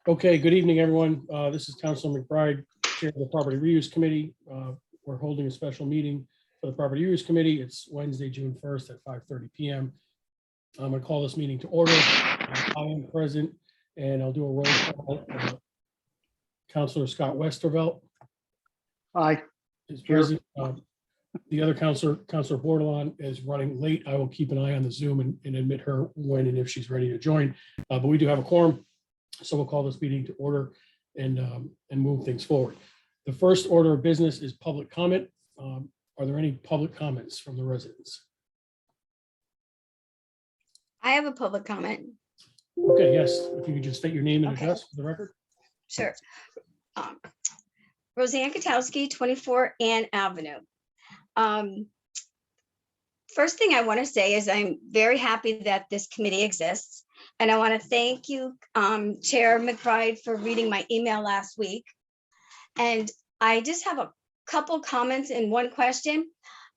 Okay, good evening, everyone. This is Councilor McBride, Chair of the Property Reuse Committee. We're holding a special meeting for the Property Reuse Committee. It's Wednesday, June 1st at 5:30 p.m. I'm going to call this meeting to order. I am present, and I'll do a roll call. Councilor Scott Westervelt Aye. is present. The other Councilor Bordelon, is running late. I will keep an eye on the Zoom and admit her when and if she's ready to join. But we do have a quorum. So we'll call this meeting to order and move things forward. The first order of business is public comment. Are there any public comments from the residents? I have a public comment. Okay, yes, if you could just state your name and Okay. address for the record. Sure. Roseanne Katowski, 24 Ann Avenue. First thing I want to say is I'm very happy that this committee exists. And I want to thank you, Chair McBride, for reading my email last week. And I just have a couple comments and one question.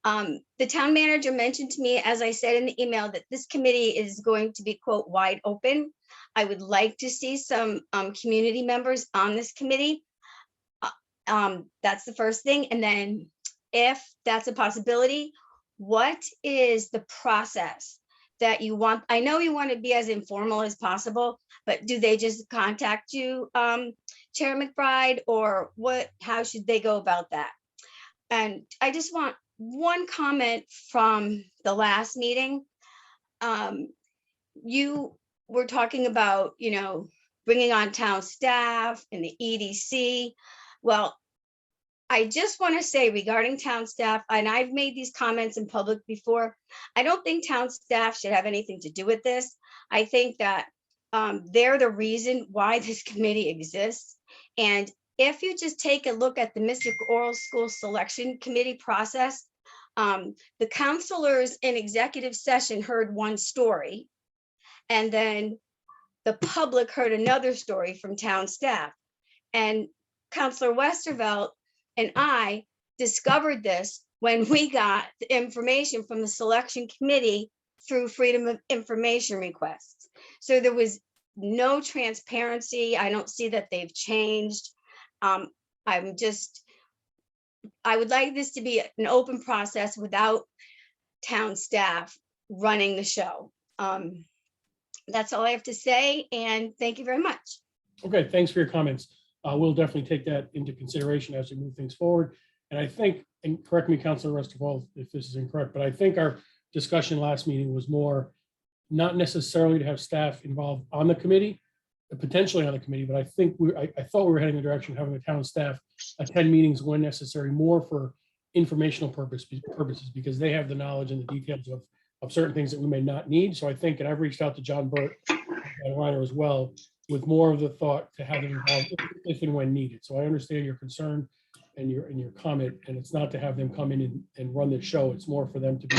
The town manager mentioned to me, as I said in the email, that this committee is going to be, quote, wide open. I would like to see some community members on this committee. That's the first thing. And then if that's a possibility, what is the process that you want? I know you want to be as informal as possible, but do they just contact you, Chair McBride, or what? How should they go about that? And I just want one comment from the last meeting. You were talking about, bringing on town staff and the EDC. Well, I just want to say regarding town staff, and I've made these comments in public before, I don't think town staff should have anything to do with this. I think that they're the reason why this committee exists. And if you just take a look at the Mystic Oral School Selection Committee process, the counselors in executive session heard one story, and then the public heard another story from town staff. And Councilor Westervelt and I discovered this when we got the information from the selection committee through Freedom of Information requests. So there was no transparency. I don't see that they've changed. I would like this to be an open process without town staff running the show. That's all I have to say, and thank you very much. Okay, thanks for your comments. We'll definitely take that into consideration as we move things forward. And I think, and correct me, Councilor Westervelt, if this is incorrect, but I think our discussion last meeting was more not necessarily to have staff involved on the committee, potentially on the committee, but I think I thought we were heading in the direction of having the town staff attend meetings when necessary, more for informational purposes, because they have the knowledge and the details of certain things that we may not need. So I think, and I've reached out to John Burt and Reiner as well, with more of the thought to have them involved if and when needed. So I understand your concern and your comment, and it's not to have them come in and run the show. It's more for them to be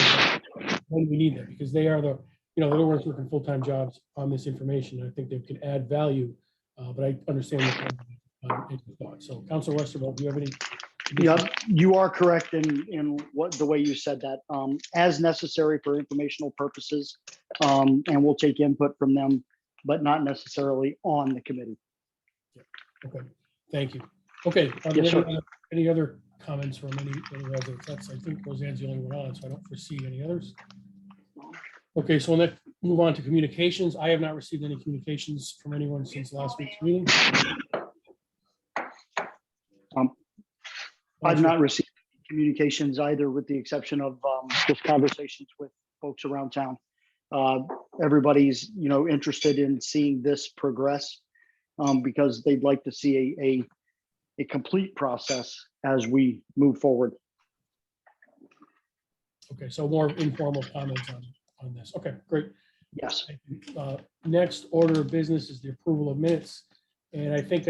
when we need them, because they are they're the ones working full-time jobs on this information. I think they can add value, but I understand your thought. So Councilor Westervelt, do you have any? Yeah, you are correct in what the way you said that, as necessary for informational purposes, and we'll take input from them, but not necessarily on the committee. Okay, thank you. Okay, are there Yes, any other comments from any residents? I think Roseanne's the only one on, so I don't foresee any others. Okay, so let's move on to communications. I have not received any communications from anyone since last week's meeting. I've not received communications either, with the exception of just conversations with folks around town. Everybody's interested in seeing this progress, because they'd like to see a complete process as we move forward. Okay, so more informal comments on this. Okay, great. Yes. Next order of business is the approval of minutes. And I think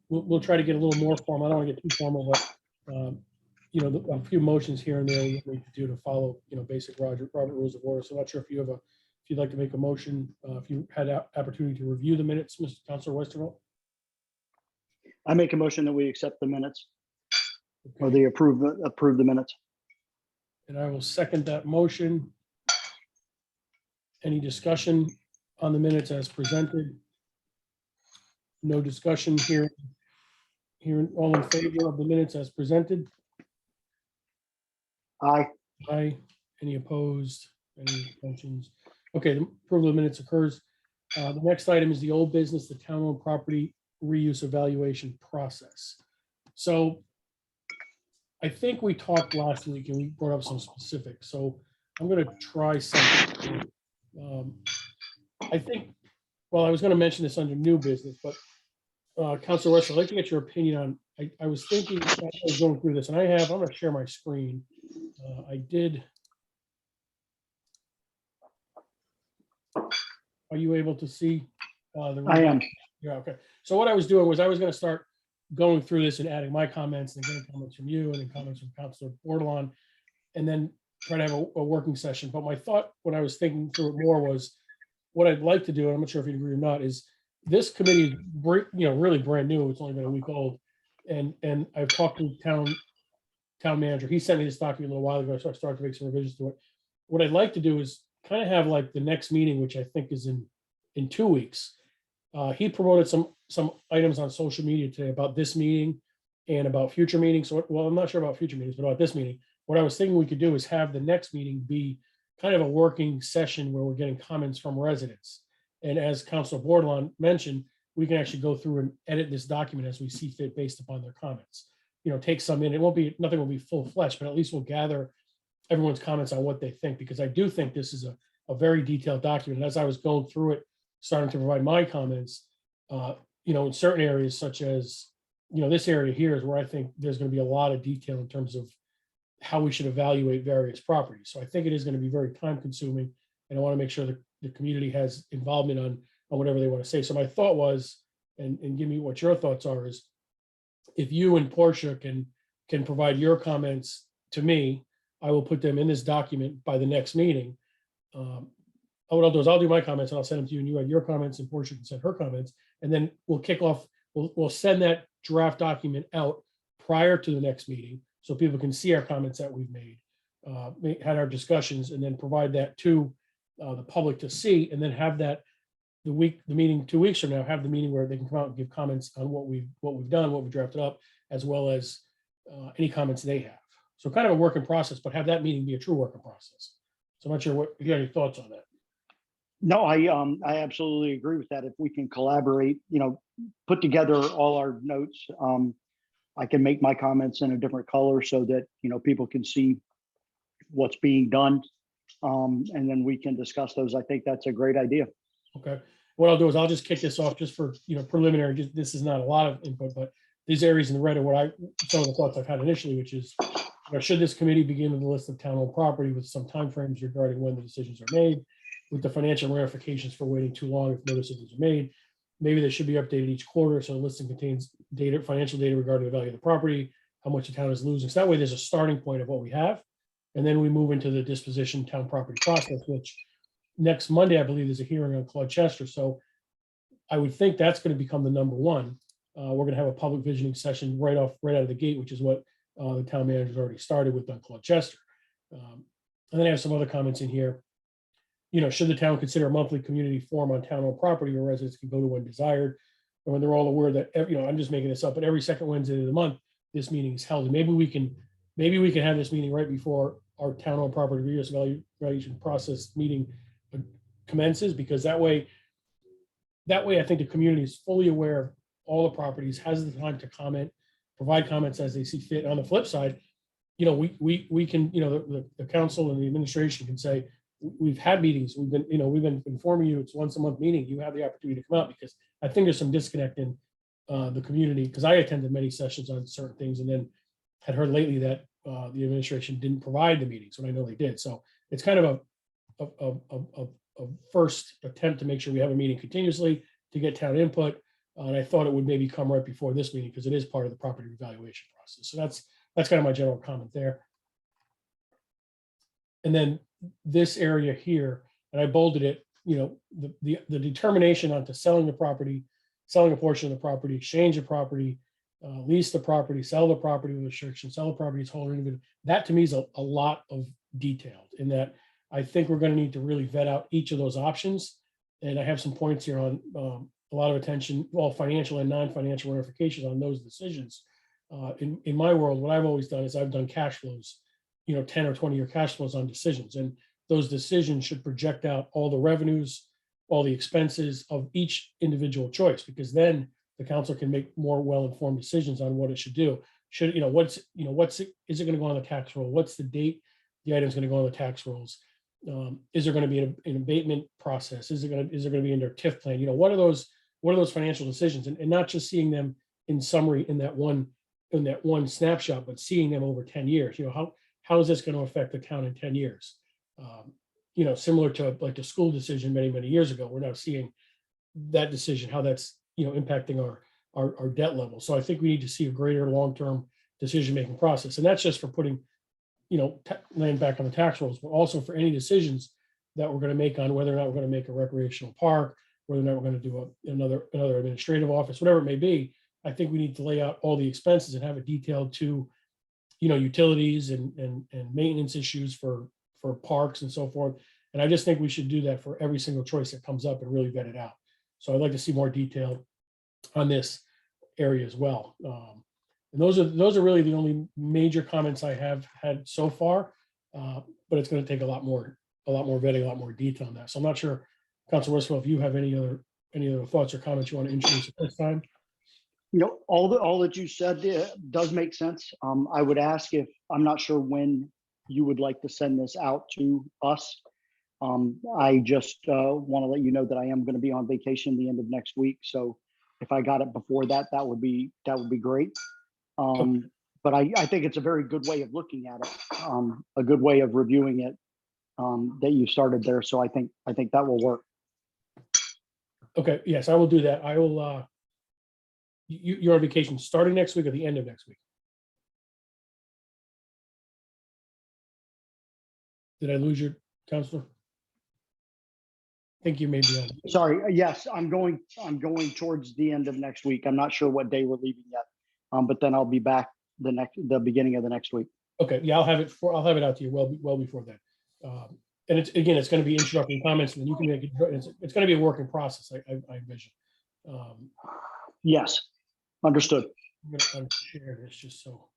we'll try to get a little more formal. I don't want to get too formal, but a few motions here and there we need to do to follow, basic Robert rules of order. So I'm not sure if you'd like to make a motion, if you had opportunity to review the minutes, Mr. Councilor Westervelt. I make a motion that we accept the minutes, or they approve the minutes. And I will second that motion. Any discussion on the minutes as presented? no discussion here. Here, all in favor of the minutes as presented? Aye. Aye. Any opposed? Any abstentions? Okay, the approval of minutes occurs. The next item is the old business, the town-owned property reuse evaluation process. So I think we talked last week and we brought up some specifics. So I'm going to try something. I think, well, I was going to mention this under new business, but Councilor Russell, I'd like to get your opinion on, I was thinking, I was going through this and I'm going to share my screen. I did. Are you able to see? I am. Yeah, okay. So what I was doing was I was going to start going through this and adding my comments and getting comments from you and then comments from Councilor Bordelon, and then try to have a working session. But my thought, when I was thinking through it more, was what I'd like to do, and I'm not sure if you agree or not, is this committee, really brand new. It's only been a week old, and I've talked to town manager. He sent me this document a little while ago, so I started to make some revisions to it. What I'd like to do is kind of have like the next meeting, which I think is in 2 weeks. He promoted some items on social media today about this meeting and about future meetings. So, well, I'm not sure about future meetings, but about this meeting. What I was thinking we could do is have the next meeting be kind of a working session where we're getting comments from residents. And as Councilor Bordelon mentioned, we can actually go through and edit this document as we see fit based upon their comments. Take some in. It won't be, nothing will be full fledged, but at least we'll gather everyone's comments on what they think, because I do think this is a very detailed document. And as I was going through it, starting to provide my comments, in certain areas such as, this area here is where I think there's going to be a lot of detail in terms of how we should evaluate various properties. So I think it is going to be very time consuming, and I want to make sure that the community has involvement on whatever they want to say. So my thought was, and give me what your thoughts are, is if you and Portia can provide your comments to me, I will put them in this document by the next meeting. What I'll do is I'll do my comments and I'll send them to you, and you have your comments, and Portia can send her comments, and then we'll kick off. We'll send that draft document out prior to the next meeting so people can see our comments that we've made, had our discussions, and then provide that to the public to see, and then have that the meeting 2 weeks from now, have the meeting where they can come out and give comments on what we've done, what we drafted up, as well as any comments they have. So kind of a working process, but have that meeting be a true working process. So I'm not sure if you have any thoughts on that. No, I absolutely agree with that. If we can collaborate, put together all our notes, I can make my comments in a different color so that, people can see what's being done. And then we can discuss those. I think that's a great idea. Okay. What I'll do is I'll just kick this off just for, preliminary. This is not a lot of input, but these areas in the red are some of the thoughts I've had initially, which is, should this committee begin with a list of town-owned property with some timeframes regarding when the decisions are made, with the financial ramifications for waiting too long if no decisions are made. Maybe they should be updated each quarter, so the listing contains financial data regarding the value of the property, how much the town is losing. So that way there's a starting point of what we have. And then we move into the disposition town property process, which next Monday, I believe, there's a hearing on Claude Chester. So I would think that's going to become the number one. We're going to have a public visioning session right out of the gate, which is what the town manager's already started with on Claude Chester. And then I have some other comments in here. Should the town consider a monthly community forum on town-owned property where residents can go to when desired, and when they're all aware that, I'm just making this up, but every second Wednesday of the month, this meeting is held. And maybe we can have this meeting right before our town-owned property reuse evaluation process meeting commences, because that way I think the community is fully aware of all the properties, has the time to comment, provide comments as they see fit. On the flip side, we can, the council and the administration can say, we've had meetings, we've been informing you it's once a month meeting, you have the opportunity to come out, because I think there's some disconnect in the community, because I attended many sessions on certain things and then had heard lately that the administration didn't provide the meetings when I know they did. So it's kind of a first attempt to make sure we have a meeting continuously to get town input. And I thought it would maybe come right before this meeting because it is part of the property evaluation process. So that's kind of my general comment there. And then this area here, and I bolded it, the determination onto selling the property, selling a portion of the property, exchange the property, lease the property, sell the property with restriction, sell the property as whole or individual. That to me is a lot of detail, in that I think we're going to need to really vet out each of those options. And I have some points here on a lot of attention, well, financial and non-financial ramifications on those decisions. In my world, what I've always done is I've done cash flows, 10 or 20-year cash flows on decisions. And those decisions should project out all the revenues, all the expenses of each individual choice, because then the council can make more well-informed decisions on what it should do. Should, is it going to go on the tax roll? What's the date the item's going to go on the tax rolls? Is there going to be an abatement process? Is there going to be in their TIF plan? What are those financial decisions? And not just seeing them in summary in that one snapshot, but seeing them over 10 years. How is this going to affect the town in 10 years? Similar to like the school decision many years ago, we're now seeing that decision, how that's impacting our debt level. So I think we need to see a greater long-term decision-making process, and that's just for putting land back on the tax rolls, but also for any decisions that we're going to make on whether or not we're going to make a recreational park, whether or not we're going to do another administrative office, whatever it may be. I think we need to lay out all the expenses and have it detailed to utilities and maintenance issues for parks and so forth. And I just think we should do that for every single choice that comes up and really vet it out. So I'd like to see more detail on this area as well. And those are really the only major comments I have had so far. But it's going to take a lot more vetting, a lot more detail on that. So I'm not sure, Councilor Westphal, if you have any other thoughts or comments you want to introduce at this time. All that you said does make sense. I would ask, if I'm not sure when you would like to send this out to us. I just want to let you know that I am going to be on vacation the end of next week. So if I got it before that, that would be great. But I think it's a very good way of looking at it, a good way of reviewing it that you started there. So I think that will work. Okay. Yes, I will do that. I will. You're on vacation starting next week or the end of next week? Did I lose your counselor? I think you may be on. Sorry. Yes, I'm going towards the end of next week. I'm not sure what day we're leaving yet, but then I'll be back the beginning of the next week. Okay. Yeah, I'll have it out to you well before that. And it's going to be introductory comments, and then you can make it. It's going to be a working process. I envision. Yes, understood. I'm going to share this just so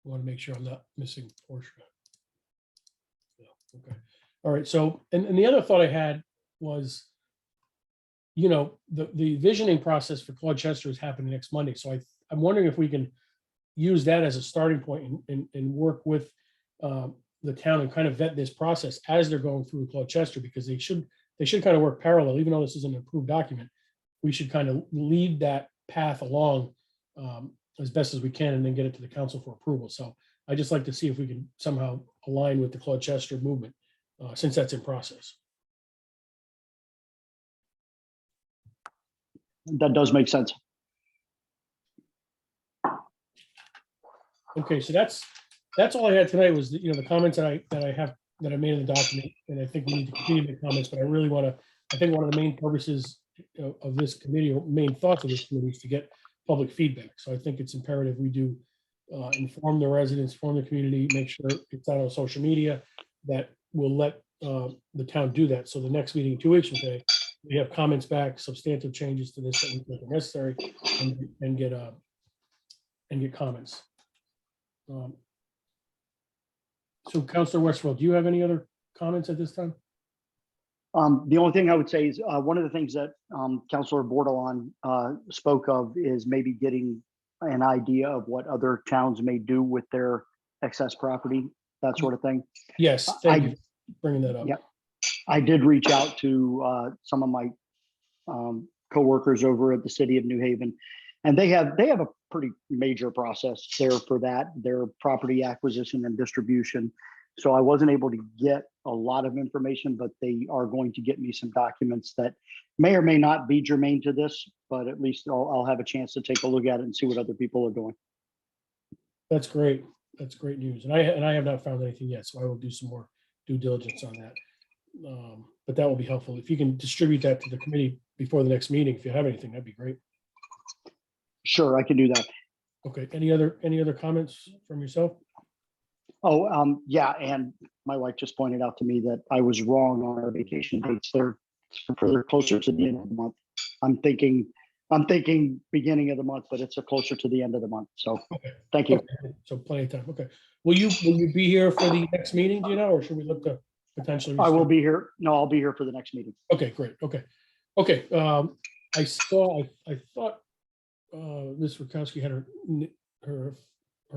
I want to make sure I'm not missing Portia. Yeah, okay. All right. So, and the other thought I had was, the visioning process for Claude Chester is happening next Monday. So I'm wondering if we can use that as a starting point and work with the town and kind of vet this process as they're going through Claude Chester, because they should kind of work parallel. Even though this is an approved document, we should kind of lead that path along as best as we can, and then get it to the council for approval. So I just like to see if we can somehow align with the Claude Chester movement, since that's in process. That does make sense. Okay, so that's all I had tonight was the comments that I made in the document, and I think we need to continue to make comments. But I really I think one of the main purposes of this committee, or main thoughts of this committee, is to get public feedback. So I think it's imperative we do inform the residents, inform the community, make sure it's out on social media, that will let the town do that. So the next meeting 2 weeks from today, we have comments back, substantive changes to this that we think are necessary, and get comments. So Councilor Westphal, do you have any other comments at this time? The only thing I would say is one of the things that Councilor Bordelon spoke of is maybe getting an idea of what other towns may do with their excess property, that sort of thing. Yes, thank you for bringing that up. Yeah, I did reach out to some of my coworkers over at the city of New Haven, and they have a pretty major process there for that, their property acquisition and distribution. So I wasn't able to get a lot of information, but they are going to get me some documents that may or may not be germane to this, but at least I'll have a chance to take a look at it and see what other people are doing. That's great. That's great news. And I have not found anything yet, so I will do some more due diligence on that. But that will be helpful. If you can distribute that to the committee before the next meeting, if you have anything, that'd be great. Sure, I can do that. Okay. Any other comments from yourself? Oh, yeah, and my wife just pointed out to me that I was wrong on our vacation dates. They're further closer to the end of the month. I'm thinking beginning of the month, but it's closer to the end of the month. So Okay. thank you. Okay. So plenty of time. Okay. Will you be here for the next meeting, do you know, or should we look to potentially? I will reschedule? be here. No, I'll be here for the next meeting. Okay, great. Okay. Okay. I thought Ms. Rakowski had her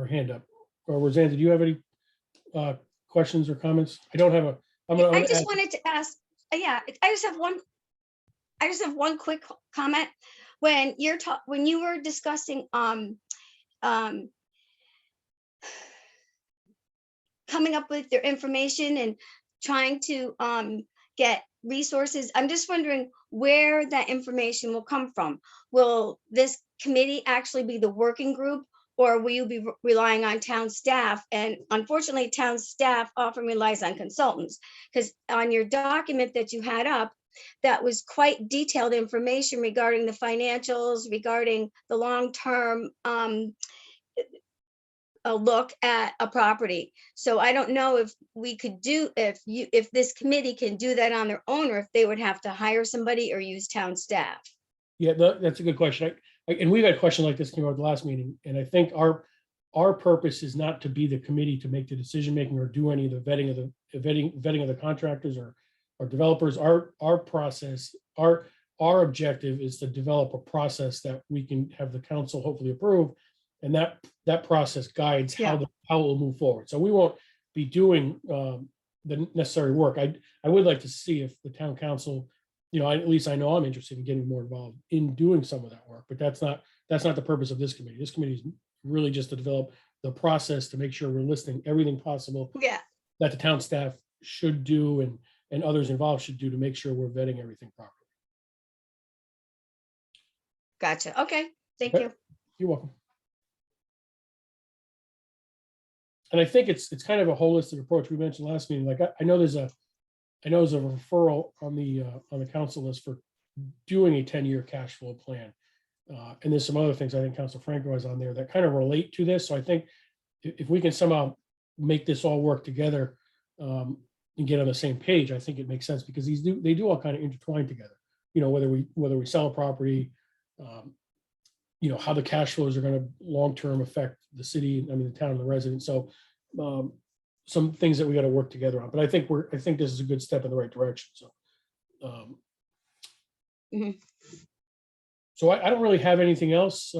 hand up. Or Roseanne, did you have any questions or comments? I don't have a, I'm gonna I just ask- wanted to ask, yeah, I just have one quick comment. When when you were discussing, um, coming up with your information and trying to, get resources, I'm just wondering where that information will come from. Will this committee actually be the working group, or will you be relying on town staff? And unfortunately, town staff often relies on consultants, because on your document that you had up, that was quite detailed information regarding the financials, regarding the long-term a look at a property. So I don't know if we could do, if this committee can do that on their own, or if they would have to hire somebody or use town staff. Yeah, that's a good question. And we've had a question like this came out at the last meeting, and I think our purpose is not to be the committee to make the decision making or do any of the vetting of the contractors or developers. Our process, our objective is to develop a process that we can have the council hopefully approve, and that process guides how it will move forward. So we won't be doing the necessary work. I would like to see if the town council, at least I know I'm interested in getting more involved in doing some of that work, but that's not the purpose of this committee. This committee is really just to develop the process to make sure we're listing everything possible that the town staff should do and others involved should do to make sure we're vetting everything properly. Gotcha. Okay. Thank Okay. you. You're welcome. And I think it's kind of a holistic approach. We mentioned last meeting, like I know there's a referral on the council list for doing a 10-year cash flow plan. And there's some other things I think Council Franco has on there that kind of relate to this. So I think if we can somehow make this all work together and get on the same page, I think it makes sense, because they do all kind of intertwine together. Whether we sell a property, how the cash flows are going to long-term affect the city, the town and the residents. So some things that we got to work together on, but I think this is a good step in the right direction. So, so I don't really have anything else.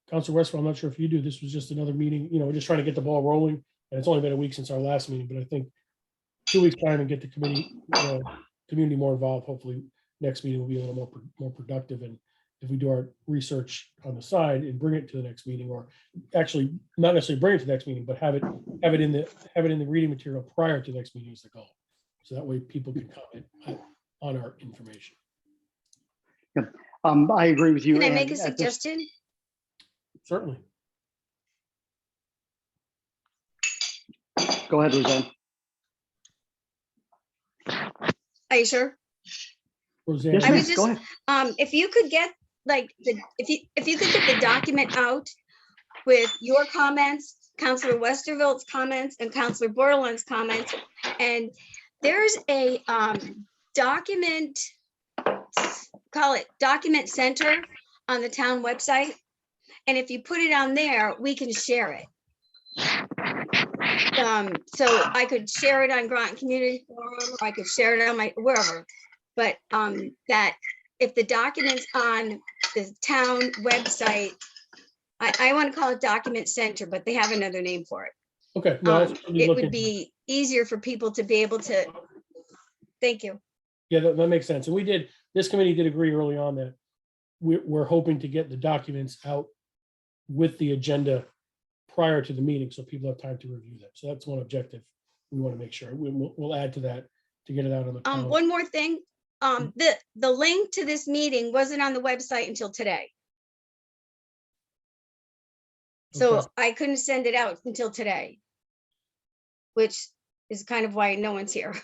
Councilor Westphal, I'm not sure if you do. This was just another meeting, we're just trying to get the ball rolling, and it's only been a week since our last meeting, but I think 2 weeks time and get the community more involved. Hopefully next meeting will be a little more productive. And if we do our research on the side and bring it to the next meeting, or actually not necessarily bring it to the next meeting, but have it in the reading material prior to the next meeting is the goal. So that way people can comment on our information. I agree with you. Can I make a and at this- suggestion? Certainly. Go ahead, Roseanne. Are you sure? Roseanne, Yes, I ma'am. was Go just, ahead. if you could get if you could get the document out with your comments, Councilor Westervelt's comments, and Councilor Borderland's comments, and there's a document, call it document center on the town website. And if you put it on there, we can share it. So I could share it on Groton Community Forum, or I could share it on wherever. But that if the document's on the town website, I want to call it Document Center, but they have another name for it. okay. No, It would be easier for people to be able to. Thank you. Yeah, that makes sense. And this committee did agree early on that we're hoping to get the documents out with the agenda prior to the meeting, so people have time to review them. So that's one objective we want to make sure. We'll add to that to get it out on the calendar. One more thing, the link to this meeting wasn't on the website until today. So Okay. I couldn't send it out until today, which is kind of why no one's here,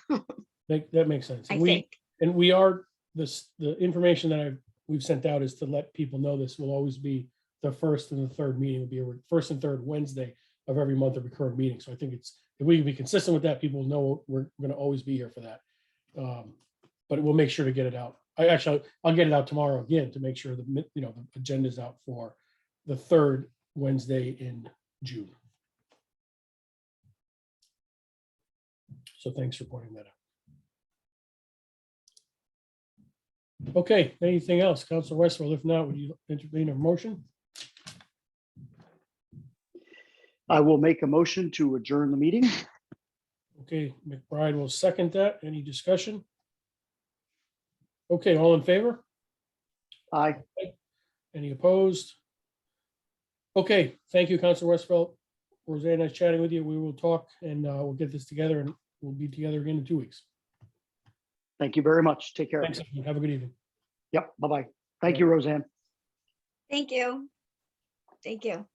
That makes sense. I And think. the information that we've sent out is to let people know this will always be the first and the third meeting will be first and third Wednesday of every month of recurring meeting. So I think if we can be consistent with that, people know we're going to always be here for that. but we'll make sure to get it out. I'll get it out tomorrow again to make sure the agenda is out for the third Wednesday in June. So thanks for pointing that out. Okay, anything else, Council Westphal? If not, would you entertain a motion? I will make a motion to adjourn the meeting. Okay, McBride will second that. Any discussion? Okay, all in favor? Aye. Any opposed? Okay, thank you, Council Westphal. Roseanne, nice chatting with you. We will talk and we'll get this together and we'll be together again in 2 weeks. Thank you very much. Take care. Thanks. Have a good evening. Yep. Bye-bye. Thank you, Roseanne. Thank you. Thank you.